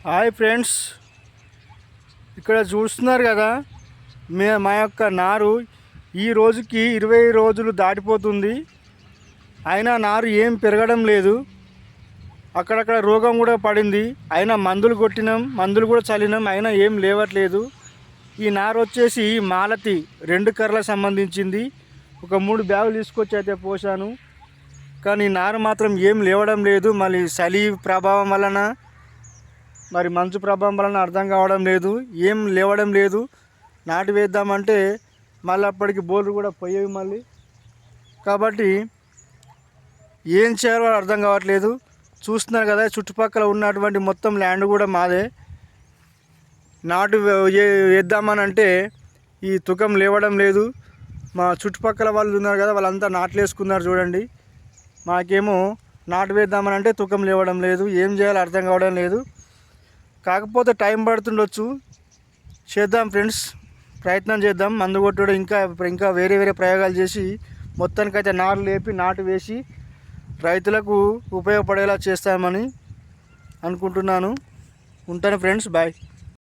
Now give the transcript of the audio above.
Hi friends, ఇక్కడ చూస్తున్నారు కదా మా యొక్క నారు ఈ రోజుకి 20 రోజులు దాటిపోతుంది. అయినా నారు ఏం పెరగడం లేదు. అక్కడక్కడ రోగం కూడా పడింది. అయినా మందులు కొట్టినాం, మందులు కూడా చల్లినాం, అయినా ఏం లేవట్లేదు. ఈ నారు వచ్చేసి మాలతి 2 కర్రలకు సంబంధించింది. ఒక 3 బ్యాగులు తీసుకొచ్చి అయితే పోసాను. కానీ నారు మాత్రం ఏం లేవడం లేదు. మళ్ళీ చలి ప్రభావం వలన మరి మంచు ప్రభావం వలన అర్థం కావడం లేదు, ఏం లేవడం లేదు. నాటు వేద్దామంటే మళ్ళీ అప్పటికి బోర్లు కూడా పోయేవి మళ్ళీ. కాబట్టి ఏం చేయాలో అర్థం కావట్లేదు. చూస్తున్నారు కదా, చుట్టుపక్కల ఉన్నటువంటి మొత్తం ల్యాండ్ కూడా మాదే. నాటు వేద్దామని అంటే ఈ తుకం లేవడం లేదు. మా చుట్టుపక్కల వాళ్ళు ఉన్నారు కదా, వాళ్ళంతా నాట్లు వేసుకున్నారు చూడండి. మాకేమో నాటు వేద్దామని అంటే తుకం లేవడం లేదు. ఏం చేయాలో అర్థం కావడం లేదు. కాకపోతే టైం పడుతుండొచ్చు. చేద్దాం ఫ్రెండ్స్, ప్రయత్నం చేద్దాం. మందు కొట్టడం ఇంకా వేరే ప్రయోగాలు చేసి మొత్తానికైతే నారు లేపి నాటు వేసి రైతులకు ఉపయోగపడేలా చేస్తామని అనుకుంటున్నాను. ఉంటాను ఫ్రెండ్స్, బాయ్.